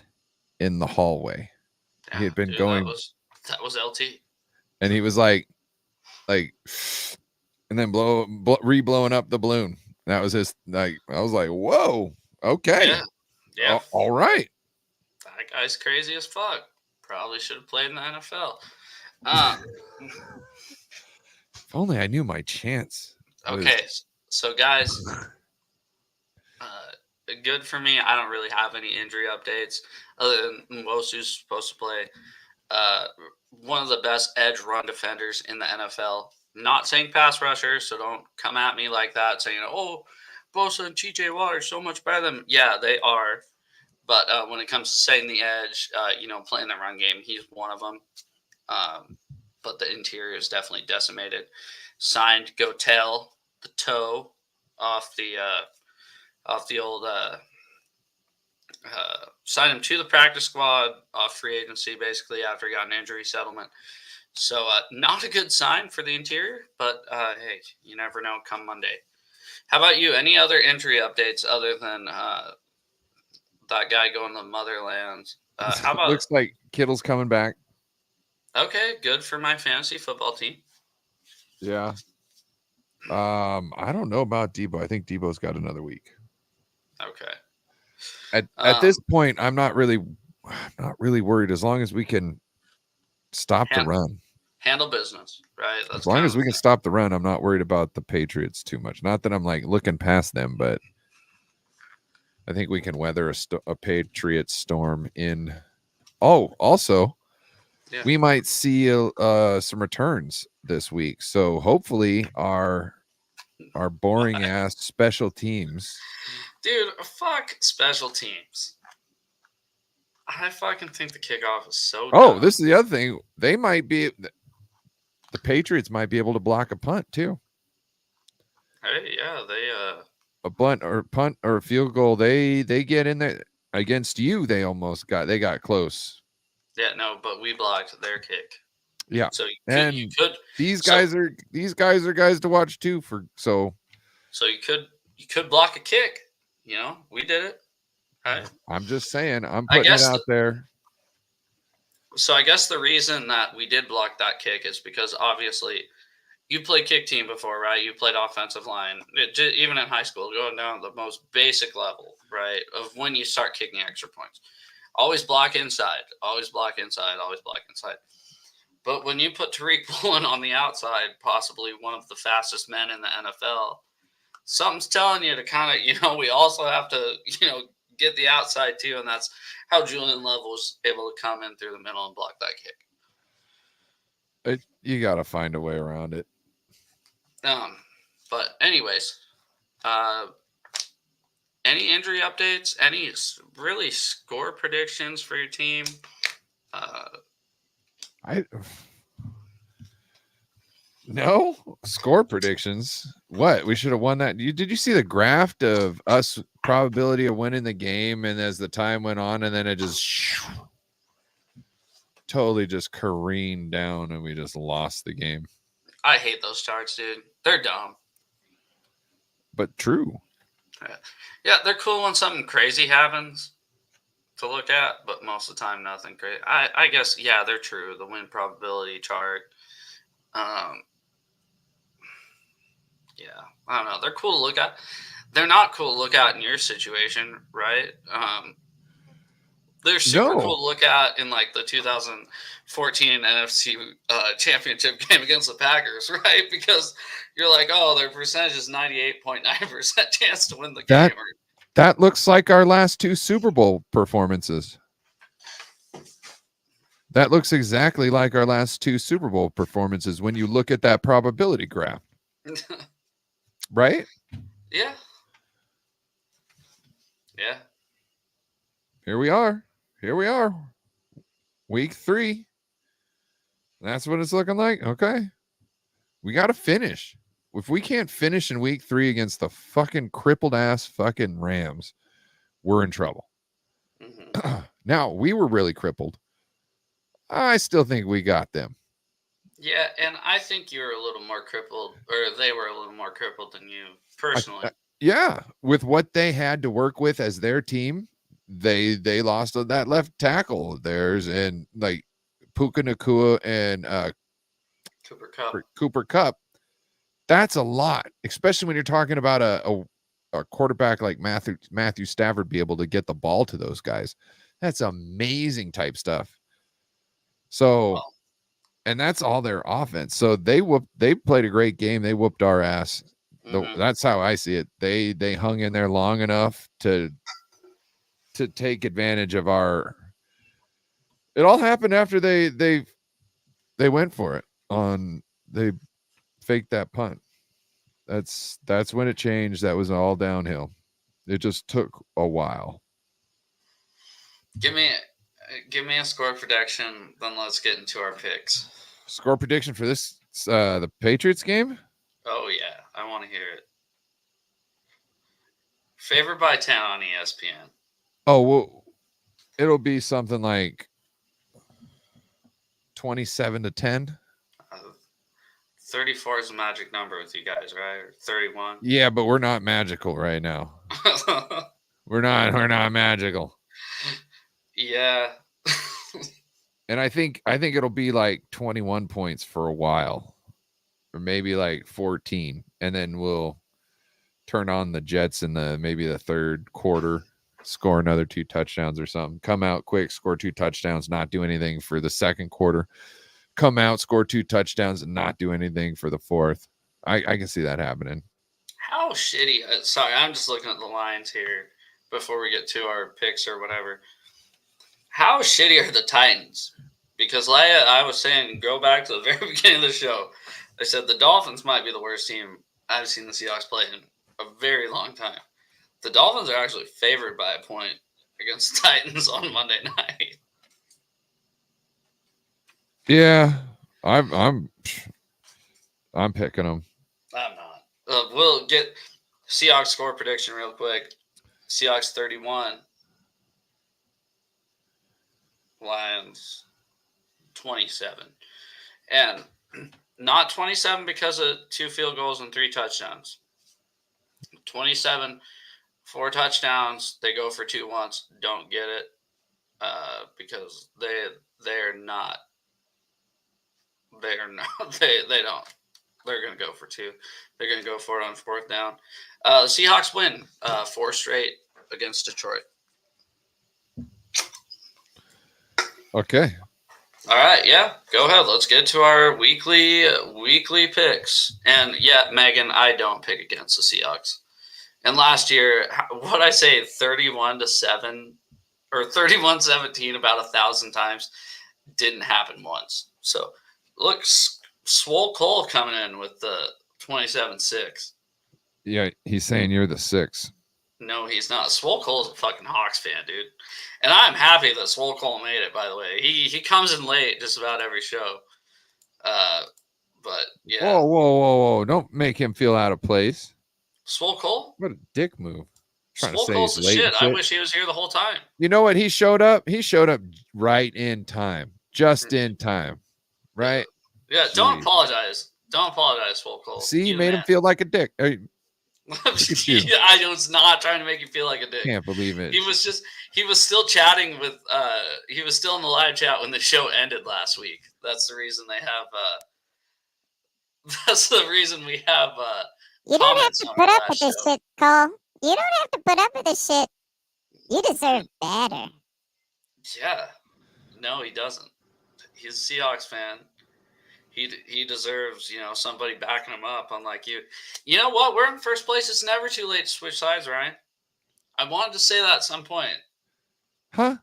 in the hallway. Yeah, He had been dude, going, that was LT, and he was like, and then re-blowing up the balloon. That was his, like, I was like, whoa, okay, yeah. all right. That guy's crazy as fuck. Probably should have played in the NFL. If only I knew my chance. Okay, so guys, good for me. I don't really have any injury updates other than Nwosu's supposed to play. One of the best edge run defenders in the NFL. Not saying pass rusher, so don't come at me like that saying, oh, Bosa and TJ Watt are so much better than them. Yeah, they are. But when it comes to setting the edge, playing the run game, he's one of them. But the interior is definitely decimated. Signed Gotel, the toe, off the old signed him to the practice squad off free agency basically after he got an injury settlement. So not a good sign for the interior, but hey, you never know come Monday. How about you? Any other injury updates other than that guy going to the motherland? How about looks like Kittle's coming back. Okay, good for my fantasy football team. Yeah. I don't know about Debo. I think Debo's got another week. Okay. At this point, I'm not really worried as long as we can stop the run. Handle business, right? As long as we can stop the run, I'm not worried about the Patriots too much. Not that I'm like looking past them, but I think we can weather a Patriots storm in. Oh, also, we might see some returns this week. So hopefully our boring ass special teams. Dude, fuck special teams. I fucking think the kickoff is so dumb. This is the other thing. They might be the Patriots might be able to block a punt too. Hey, yeah, they a bunt or punt or a field goal. They get in there against you. They got close. Yeah, no, but we blocked their kick. Yeah. So you could these guys are guys to watch too So you could block a kick. We did it. Right? I'm just saying, I'm putting it out there. So I guess the reason that we did block that kick is because obviously you played kick team before, right? You played offensive line, even in high school, going down to the most basic level, right, of when you start kicking extra points. Always block inside, always block inside, always block inside. But when you put Tariq Woolen on the outside, possibly one of the fastest men in the NFL, something's telling you to kind of, we also have to, get the outside too, and that's how Julian Love was able to come in through the middle and block that kick. You got to find a way around it. But anyways, any injury updates? Any really score predictions for your team? No score predictions. What? We should have won that. Did you see the graph of us probability of winning the game? And as the time went on, and then it just totally just careened down, and we just lost the game. I hate those charts, dude. They're dumb. But true. Yeah, they're cool when something crazy happens to look at, but most of the time, nothing crazy. I guess, yeah, they're true. The win probability chart. Yeah, I don't know. They're cool to look at. They're not cool to look at in your situation, right? They're super cool to look at in like the 2014 NFC championship game against the Packers, right? Because you're like, oh, their percentage is 98.9% chance to win the game. That looks like our last two Super Bowl performances. That looks exactly like our last 2 Super Bowl performances when you look at that probability graph. Right? Yeah. Yeah. Here we are. Here we are. Week 3. That's what it's looking like. Okay. We got to finish. If we can't finish in week 3 against the fucking crippled ass fucking Rams, we're in trouble. Mm-hmm. Now, we were really crippled. I still think we got them. Yeah, and I think you're a little more crippled, or they were a little more crippled than you, personally. Yeah, with what they had to work with as their team, they lost that left tackle of theirs, and like Puka Nacua and Cooper Kupp. That's a lot, especially when you're talking about a quarterback like Matthew Stafford be able to get the ball to those guys. That's amazing type stuff. So, and that's all their offense. So they played a great game. They whooped our ass. That's how I see it. They hung in there long enough to take advantage of our. It all happened after they went for it they faked that punt. That's when it changed. That was all downhill. It just took a while. Give me a score prediction, then let's get into our picks. Score prediction for this the Patriots game? Oh yeah, I want to hear it. Favored by 10 on ESPN. Oh, well, it'll be something like 27-10. 34 is a magic number with you guys, right? Or 31. Yeah, but we're not magical right now. We're not magical. Yeah. And I think it'll be like 21 points for a while, or maybe like 14, and then we'll turn on the Jets in maybe the third quarter, score another 2 touchdowns or something. Come out quick, score 2 touchdowns, not do anything for the second quarter. Come out, score 2 touchdowns, and not do anything for the fourth. I can see that happening. How shitty? Sorry, I'm just looking at the lines here before we get to our picks or whatever. How shitty are the Titans? Because like I was saying, go back to the very beginning of the show. I said the Dolphins might be the worst team I've seen the Seahawks play in a very long time. The Dolphins are actually favored by a point against the Titans on Monday night. Yeah, I'm picking them. I'm not. We'll get Seahawks score prediction real quick. Seahawks 31. Lions 27. And not 27 because of 2 field goals and 3 touchdowns. 27, 4 touchdowns. They go for 2 once. Don't get it because they're not. They don't. They're going to go for 2. They're going to go for it on 4th down. The Seahawks win 4 straight against Detroit. Okay. All right, yeah, go ahead. Let's get to our weekly picks. And yeah, Megan, I don't pick against the Seahawks. And last year, what I say, 31-7 or 31-17 about 1,000 times, didn't happen once. So look, Swole Cole coming in with the 27-6. Yeah, he's saying you're the 6. No, he's not. Swole Cole's a fucking Hawks fan, dude. And I'm happy that Swole Cole made it, by the way. He comes in late just about every show. But, yeah. Whoa. Don't make him feel out of place. Swole Cole? What a dick move. Swole Cole's the shit. I wish he was here the whole time. You know what? He showed up right in time. Just in time. Right? Yeah, don't apologize. Don't apologize, Swole Cole. See, you made him feel like a dick. I was not trying to make you feel like a dick. Can't believe it. He was still chatting with he was still in the live chat when the show ended last week. That's the reason they have that's the reason we have you don't have to put up with this shit, Cole. You don't have to put up with this shit. You deserve better. Yeah. No, he doesn't. He's a Seahawks fan. He deserves, somebody backing him up, unlike you. You know what? We're in first place. It's never too late to switch sides, Ryan. I wanted to say that at some point. Huh?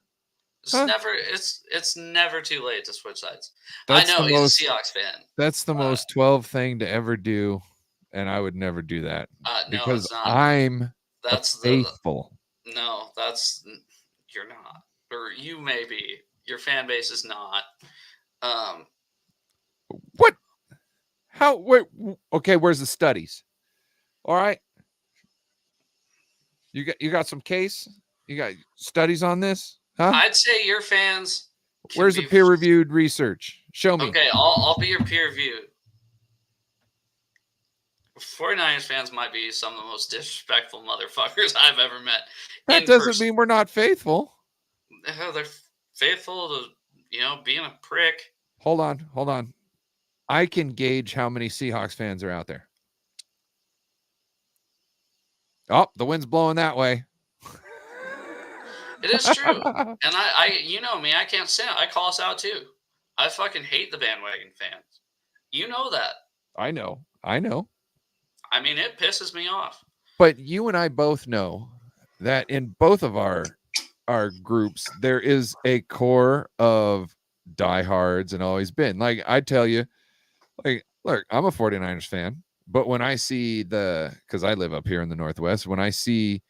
It's never too late to switch sides. That's I know the he's most. a Seahawks fan. That's the most 12 thing to ever do, and I would never do that No, because it's not. I'm a That's faithful. No, you're not, or you may be. Your fan base is not. What? How? Wait. Okay. Where's the studies? All right. You got some case? You got studies on this? Huh? I'd say your fans. Where's the peer-reviewed research? Show me. Okay, I'll be your peer review. 49ers fans might be some of the most disrespectful motherfuckers I've ever met. That doesn't mean we're not faithful. They're faithful to, being a prick. Hold on. I can gauge how many Seahawks fans are out there. Oh, the wind's blowing that way. It is true. And I you know me, I can't stand it. I call us out too. I fucking hate the bandwagon fans. You know that. I know. I mean, it pisses me off. But you and I both know that in both of our groups, there is a core of diehards and always been. Like I tell you, like, look, I'm a 49ers fan, but when I see because I live up here in the Northwest, when I see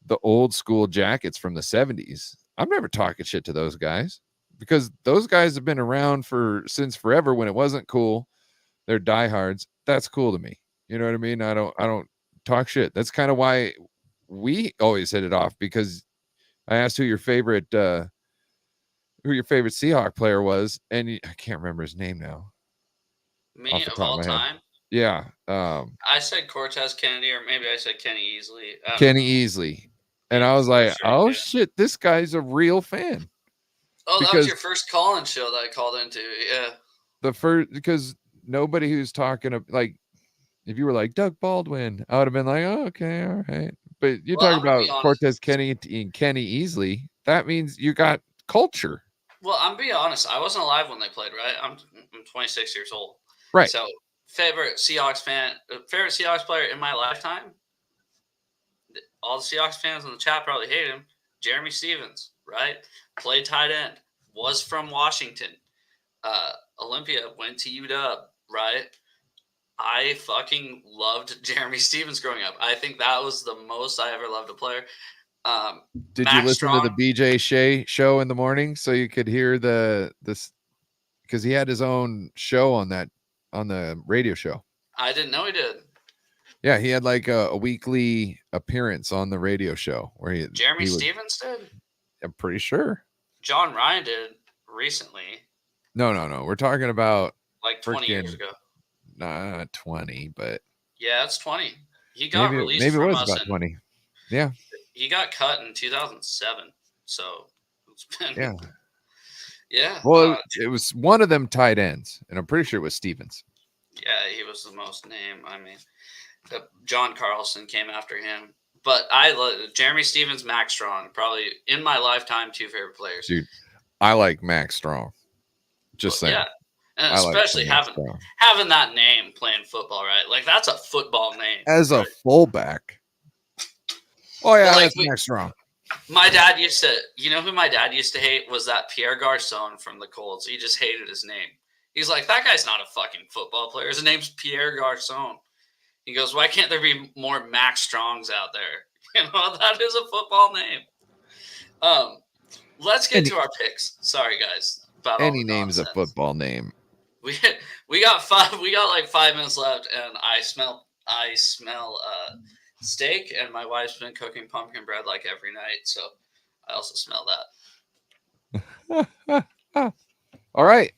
the old school jackets from the 70s, I'm never talking shit to those guys because those guys have been around since forever when it wasn't cool. They're diehards. That's cool to me. You know what I mean? I don't talk shit. That's kind of why we always hit it off, because I asked who your favorite Seahawk player was, and I can't remember his name now. Me of all time? Yeah. I said Cortez Kennedy, or maybe I said Kenny Easley. Kenny Easley. And I was like, oh shit, this guy's a real fan. Oh, that was your first call-in show that I called into. Yeah. Because nobody who's talking like, if you were like Doug Baldwin, I would have been like, oh, okay, all right. But you're talking about Cortez Kenny and Kenny Easley. That means you got culture. Well, I'm being honest. I wasn't alive when they played, right? I'm 26 years old. Right. So, favorite Seahawks player in my lifetime? All the Seahawks fans in the chat probably hate him. Jeremy Stevens, right? Played tight end. Was from Washington. Olympia, went to UW, right? I fucking loved Jeremy Stevens growing up. I think that was the most I ever loved a player. Did Max you listen to the BJ Shea show in the morning so you could hear this? Because he had his own show on the radio show. I didn't know he did. Yeah, he had like a weekly appearance on the radio show where Jeremy Stevens did? I'm pretty sure. John Ryan did recently. No. We're talking about like 20 years ago. Not 20, but yeah, it's 20. He got released. Maybe it was about 20. Yeah. He got cut in 2007. So it's been Yeah. Well, it was one of them tight ends, and I'm pretty sure it was Stevens. Yeah, he was the most named. I mean, John Carlson came after him. But I love Jeremy Stevens, Max Strong, probably in my lifetime, two favorite players. Dude, I like Max Strong. Just saying. Yeah. And especially having that name playing football, right? Like, that's a football name. As a fullback. Oh, yeah, that's Max Strong. My dad used to, who my dad used to hate was that Pierre Garçon from the Colts. He just hated his name. He's like, that guy's not a fucking football player. His name's Pierre Garçon. He goes, why can't there be more Max Strongs out there? That is a football name. Let's get to our picks. Sorry, guys. Any name's a football name. We got like 5 minutes left, and I smell steak, and my wife's been cooking pumpkin bread like every night, so I also smell that. All right,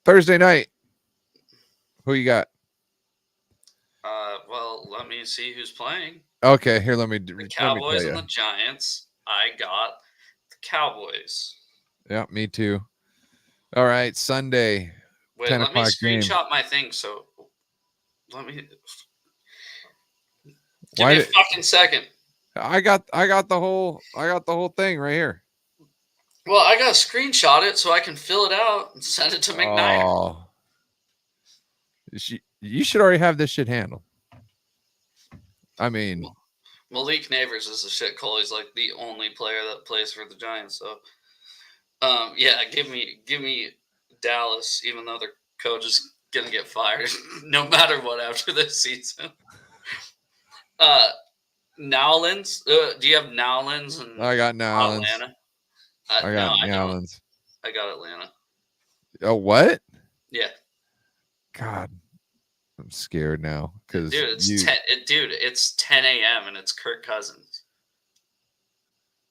Thursday night. Who you got? Well, let me see who's playing. Okay, here let me do the Cowboys and the Giants. I got the Cowboys. Yeah, me too. All right, Sunday. Wait, let me screenshot my thing. So let me give me a fucking second. I got the whole thing right here. Well, I gotta screenshot it so I can fill it out and send it to McKnight. Oh, you should already have this shit handled. I mean, Malik Neighbors is a shit call. He's like the only player that plays for the Giants. So Yeah, give me Dallas, even though their coach is gonna get fired no matter what after this season. Nowlands. Do you have Nowlands and I got Nowlands. Atlanta? I No, got I don't. Nowlands. I got Atlanta. Oh, what? Yeah, God, I'm scared now because dude, it's 10 a.m. and it's Kirk Cousins.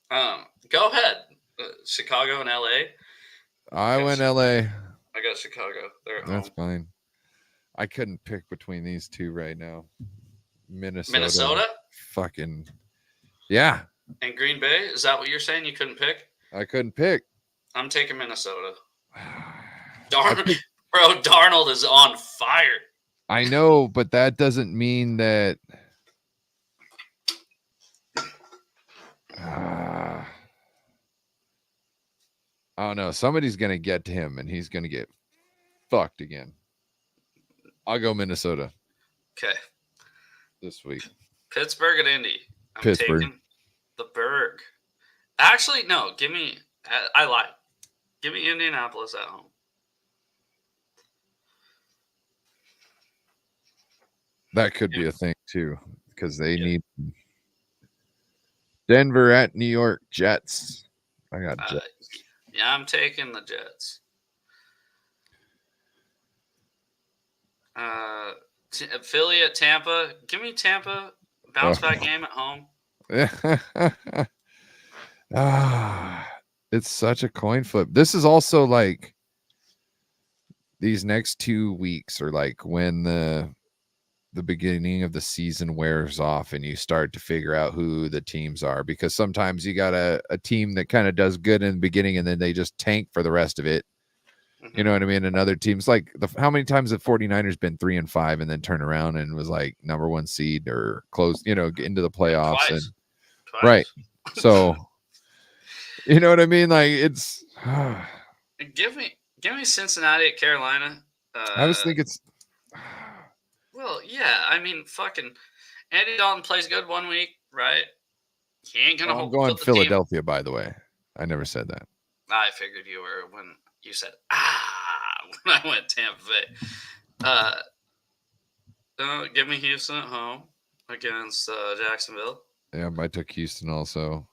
Go ahead. Chicago and LA. I went LA. I got Chicago. They're at That's home. fine. I couldn't pick between these two right now. Minnesota Fucking yeah. and Green Bay. Is that what you're saying? You couldn't pick? I couldn't pick. I'm taking Minnesota. Bro, Darnold is on fire. I know, but that doesn't mean that. I don't know. Somebody's gonna get to him, and he's gonna get fucked again. I'll go Minnesota. Okay. This week. Pittsburgh and Indy. I'm Pittsburgh. taking the Berg. Actually, no. Give me. I lied. Give me Indianapolis at home. That could be a thing too, because they need Denver at New York Jets. I got Jets. Yeah, I'm taking the Jets. Philly at Tampa. Give me Tampa. Bounce back game at home. It's such a coin flip. This is also like these next 2 weeks are like when the beginning of the season wears off and you start to figure out who the teams are, because sometimes you got a team that kind of does good in the beginning and then they just tank for the rest of it. Mm-hmm. You know what I mean? And other teams, like how many times have 49ers been 3-5 and then turn around and was like number 1 seed or close, into the playoffs? Twice. Right. So you know what I mean? Like it's give me Cincinnati at Carolina. I just think it's well, yeah. I mean, fucking Andy Dalton plays good 1 week, right? He ain't gonna I'm going the Philadelphia, team. By the way. I never said that. I figured you were when you said when I went Tampa Bay. Give me Houston at home against Jacksonville. Yeah, I took Houston also.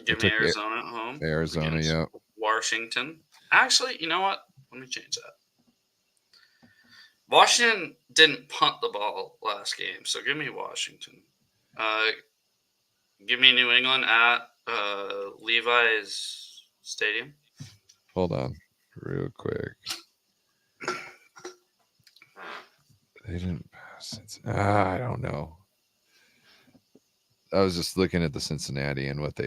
Give me Arizona at home. Arizona, yeah. Washington. Actually, you know what? Let me change that. Washington didn't punt the ball last game, so give me Washington. Give me New England at Levi's Stadium. Hold on, real quick. They didn't pass. I don't know. I was just looking at the Cincinnati and what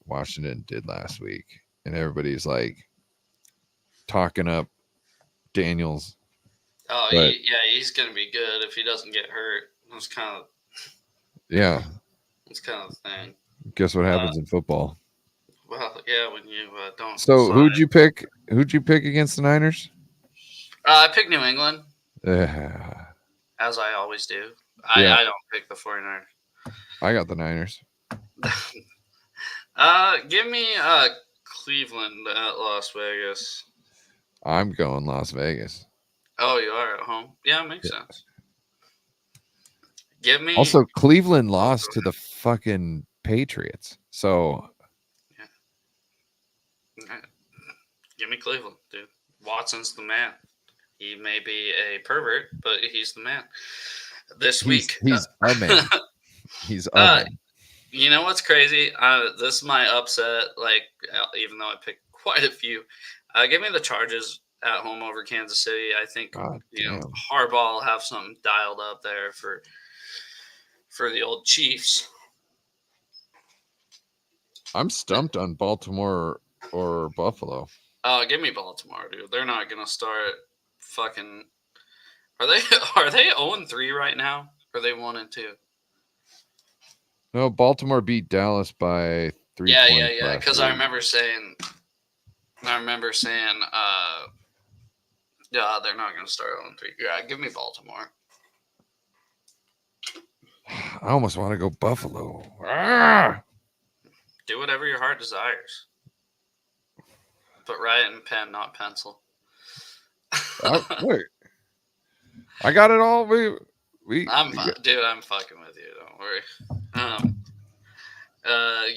Washington did last week, and everybody's like talking up Daniels. Oh, he's gonna be good if he doesn't get hurt. That's kind of the thing. Guess what happens in football? Well, yeah, when you don't. So who'd you pick? Who'd you pick against the Niners? I picked New England. As I always do. I don't pick the 49ers. I got the Niners. Give me Cleveland at Las Vegas. I'm going Las Vegas. Oh, you are at home? Yeah, it makes sense. Give me. Also, Cleveland lost to the fucking Patriots. So. Yeah. Give me Cleveland, dude. Watson's the man. He may be a pervert, but he's the man. This week. He's a man. He's a man. You know what's crazy? This is my upset, even though I picked quite a few. Give me the Chargers at home over Kansas City. I think Harbaugh will have something dialed up there for the old Chiefs. I'm stumped on Baltimore or Buffalo. Give me Baltimore, dude. They're not gonna start fucking. Are they 0-3 right now? Or are they 1-2? No, Baltimore beat Dallas by 3 points. Yeah. Because I remember saying, they're not going to start 0-3. Yeah, give me Baltimore. I almost want to go Buffalo. Do whatever your heart desires. But write in pen, not pencil. Wait, I got it all. I'm fucking with you. Don't worry.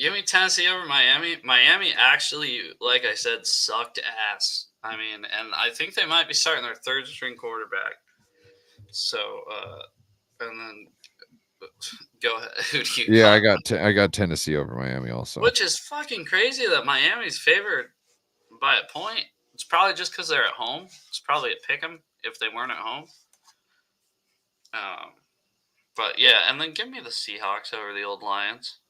Give me Tennessee over Miami. Miami actually, like I said, sucked ass. I mean, and I think they might be starting their third string quarterback. So, and then go ahead. Who do you? Yeah, got? I got Tennessee over Miami also. Which is fucking crazy that Miami's favored by a point. It's probably just because they're at home. It's probably a pick 'em if they weren't at home. But yeah, and then give me the Seahawks over the old Lions.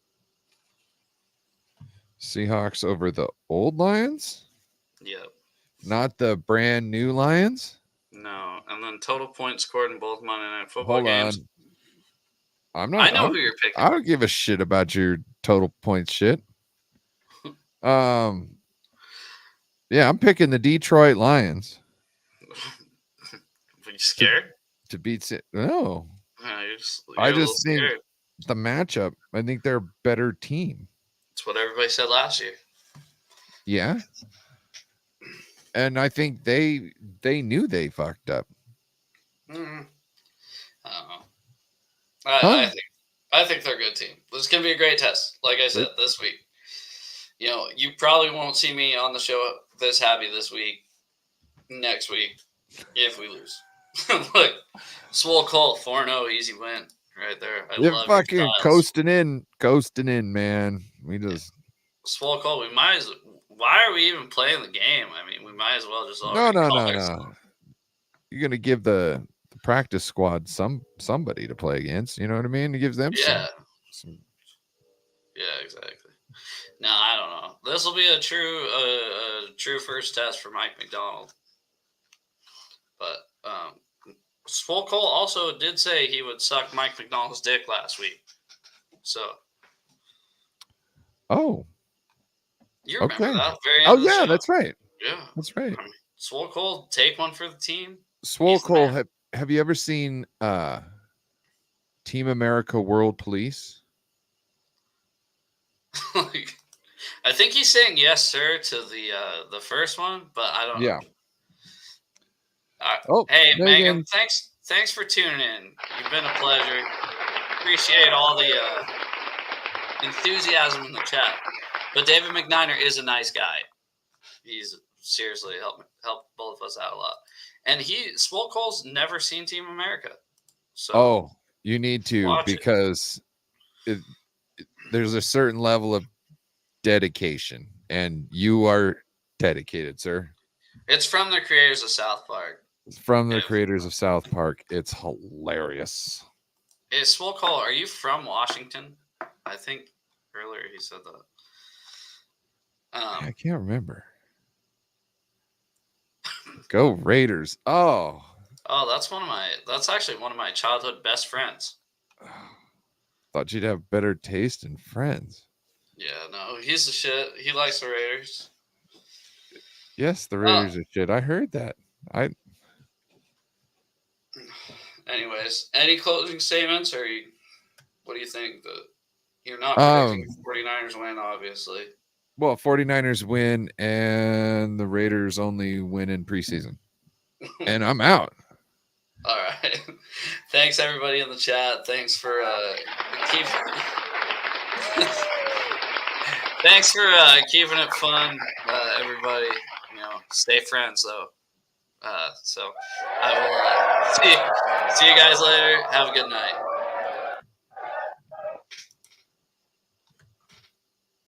Seahawks over the old Lions? Yep. Not the brand new Lions? No. And then total points scored in both Monday Night Football games. I'm not. I know who you're picking. I don't give a shit about your total points shit. Yeah, I'm picking the Detroit Lions. Are you scared? To beat it? No. You're I just think the matchup. I think they're a better team. That's what everybody said last year. Yeah. And I think they knew they fucked up. Mm-hmm. I don't know. I think they're a good team. This is gonna be a great test. Like I said, this week. You know, you probably won't see me on the show this happy this week. Next week, if we lose. Look, Swole Colt 4-0, easy win right there. I love fucking coasting in, man. We just Swole Colt. Why are we even playing the game? I mean, we might as well just no. You're gonna give the practice squad somebody to play against. You know what I mean? It gives them some. Yeah, exactly. No, I don't know. This will be a true first test for Mike McDonald. But Swole Colt also did say he would suck Mike McDonald's dick last week. So. Oh. You remember that? Yeah, that's right. Yeah. That's right. I mean, Swole Colt, take one for the team. Swole Colt, have you ever seen Team America World Police? I think he's saying yes, sir, to the first one, but I don't know. Yeah. Hey, Megan, thanks for tuning in. You've been a pleasure. Appreciate all the enthusiasm in the chat. But David McNiner is a nice guy. He's seriously helped both of us out a lot. And Swole Colt's never seen Team America. So you need to, because there's a certain level of dedication, and you are dedicated, sir. It's from the creators of South Park. It's from the creators of South Park. It's hilarious. Hey, Swole Colt, are you from Washington? I think earlier he said that. I can't remember. Go Raiders. Oh, that's actually one of my childhood best friends. Thought you'd have better taste in friends. Yeah, no, he's the shit. He likes the Raiders. Yes, the Raiders are shit. I heard that. Anyways, any closing statements, or what do you think? You're not predicting 49ers win, obviously. Well, 49ers win, and the Raiders only win in preseason. And I'm out. All right. Thanks, everybody in the chat. Thanks for thanks for keeping it fun, everybody. You know, stay friends, though. So I will see you guys later. Have a good night.